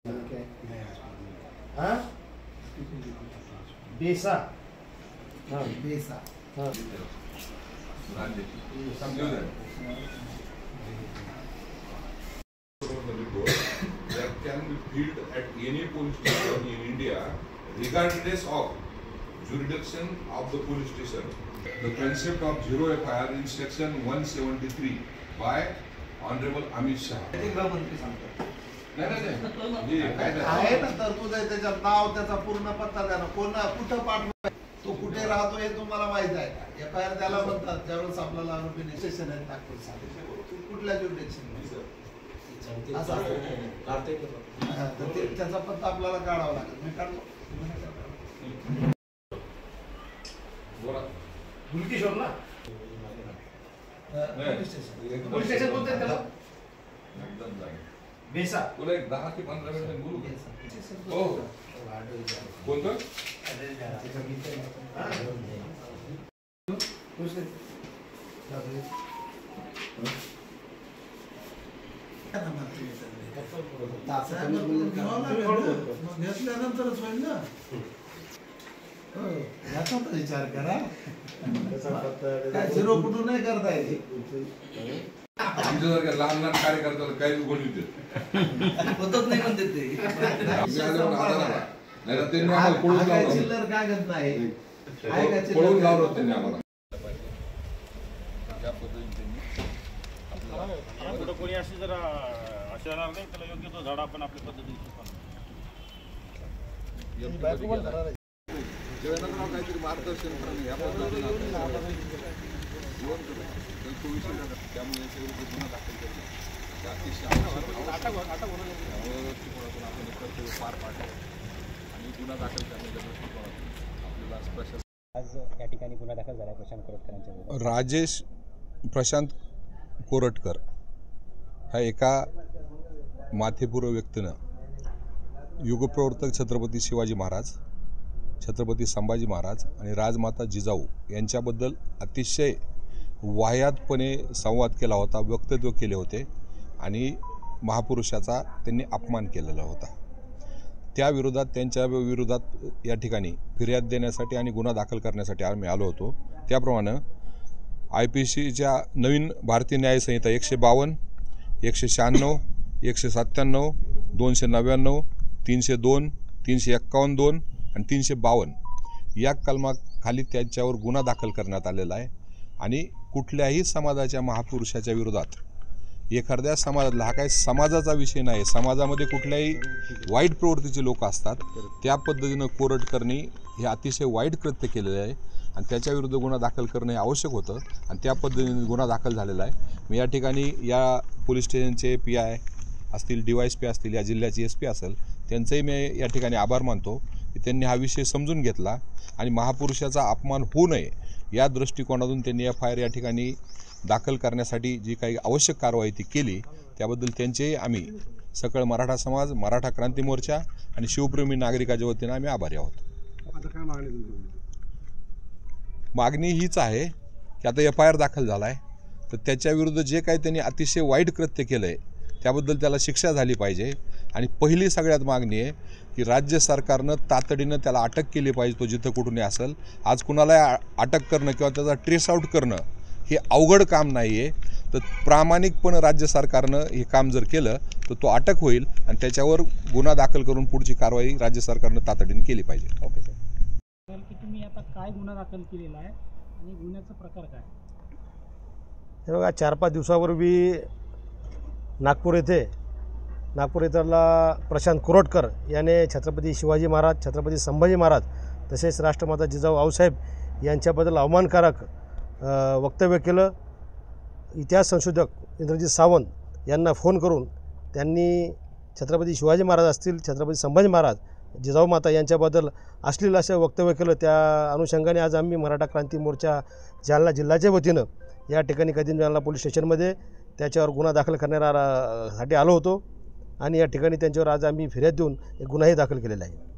हाँ बेसा हाँ बेसा हाँ that can be filled at any police station in India regardless of jurisdiction of the police station. The concept of zero FIR in section 173 by Honorable Amit Shah. आहे ना तरतूद आहे त्याच्यात नाव त्याचा पूर्ण पत्ता द्या ना कोण कुठं पाठवाय तो कुठे राहतो हे तुम्हाला माहित आहे का FIR त्याला म्हणतात ज्यावेळेस आपल्याला आरोपी स्टेशन आहे टाकतो कुठल्या जुरिडिक्शन त्याचा पत्ता आपल्याला काढावा लागेल मी काढतो गुलकिशोर ना पोलीस स्टेशन कोणतं त्याला बेसा तुला एक 10 ते 15 मिनिटं बोलू हो कोणतं घेतल्यानंतरच होईल ना याचा तर विचार करा झिरो कुठून नाही करता येते आमच्यासारख्या लहान लहान कार्यकर्त्याला काही गोष्टी होतच नाही म्हणते ते नाही तर त्यांनी आम्हाला पळून लावलं चिल्लर कागद नाही पळून लावलं त्यांनी आम्हाला कोणी अशी जरा असणार नाही त्याला योग्य तो झाड आपण आपल्या पद्धतीने काहीतरी मार्गदर्शन करणं या पद्धतीने त्यामुळे गुन्हा दाखल करणं अतिशय पार पाडणं आणि गुन्हा दाखल करण्याच्या दृष्टिकोनातून आपल्याला प्रशासन आज या ठिकाणी गुन्हा दाखल झाला प्रशांत कोरटकरांच्या राजेश प्रशांत कोरटकर ह्या एका माथेपूर्व व्यक्तीनं युगप्रवर्तक छत्रपती शिवाजी महाराज छत्रपती संभाजी महाराज आणि राजमाता जिजाऊ यांच्याबद्दल अतिशय वाह्यातपणे संवाद केला होता वक्तव्य केले होते आणि महापुरुषाचा त्यांनी अपमान केलेला होता त्या विरोधात त्यांच्या विरोधात या ठिकाणी फिर्याद देण्यासाठी आणि गुन्हा दाखल करण्यासाठी आम्ही आलो होतो त्याप्रमाणे IPCच्या नवीन भारतीय न्याय संहिता 152 196 197 299 302 351 आणि 352 या कलमाखाली त्यांच्यावर गुन्हा दाखल करण्यात आलेला आहे आणि कुठल्याही समाजाच्या महापुरुषाच्या विरोधात एखाद्या समाजातला हा काही समाजाचा विषय नाही समाजामध्ये कुठल्याही वाईट प्रवृत्तीचे लोक असतात त्या पद्धतीनं कोरटकरनी हे अतिशय वाईट कृत्य केलेलं आहे आणि त्याच्याविरुद्ध गुन्हा दाखल करणं हे आवश्यक होतं आणि त्या पद्धतीने गुन्हा दाखल झालेला आहे मी या ठिकाणी या पोलीस स्टेशनचे PI असतील DYSP असतील या जिल्ह्याची SP असेल त्यांचंही मी या ठिकाणी आभार मानतो की त्यांनी हा विषय समजून घेतला आणि महापुरुषाचा अपमान होऊ नये या दृष्टिकोनातून त्यांनी FIR या ठिकाणी दाखल करण्यासाठी जी काही आवश्यक कारवाई ती केली त्याबद्दल त्यांचेही आम्ही सकळ मराठा समाज मराठा क्रांती मोर्चा आणि शिवप्रेमी नागरिकाच्या वतीनं आम्ही आभारी आहोत मागणी हीच आहे की आता FIR दाखल झाला आहे तर त्याच्याविरुद्ध जे काही त्यांनी अतिशय वाईट कृत्य केलं आहे त्याबद्दल त्याला शिक्षा झाली पाहिजे आणि पहिली सगळ्यात मागणी आहे की राज्य सरकारनं तातडीनं त्याला अटक केली पाहिजे तो जिथं कुठूनही असेल आज कुणाला अटक करणं किंवा त्याचा ट्रेस आउट करणं हे अवघड काम नाही आहे तर प्रामाणिकपणे राज्य सरकारनं हे काम जर केलं तर तो अटक होईल आणि त्याच्यावर गुन्हा दाखल करून पुढची कारवाई राज्य सरकारनं तातडीने केली पाहिजे ओके सर की तुम्ही आता काय गुन्हा दाखल केलेला आहे आणि गुन्ह्याचा प्रकार काय हे बघा 4-5 दिवसापूर्वी नागपूर येथला प्रशांत कोरटकर याने छत्रपती शिवाजी महाराज छत्रपती संभाजी महाराज तसेच राष्ट्रमाता जिजाऊ आऊसाहेब यांच्याबद्दल अवमानकारक वक्तव्य केलं इतिहास संशोधक इंद्रजित सावंत यांना फोन करून त्यांनी छत्रपती शिवाजी महाराज असतील छत्रपती संभाजी महाराज जिजाऊ माता यांच्याबद्दल अश्लील असं वक्तव्य केलं त्या अनुषंगाने आज आम्ही मराठा क्रांती मोर्चा जालना जिल्ह्याच्या वतीनं या ठिकाणी कदीम जालना पोलीस स्टेशनमध्ये त्याच्यावर गुन्हा दाखल करण्यासाठी आलो होतो आणि या ठिकाणी त्यांच्यावर आज आम्ही फिर्याद देऊन एक गुन्हाही दाखल केलेला आहे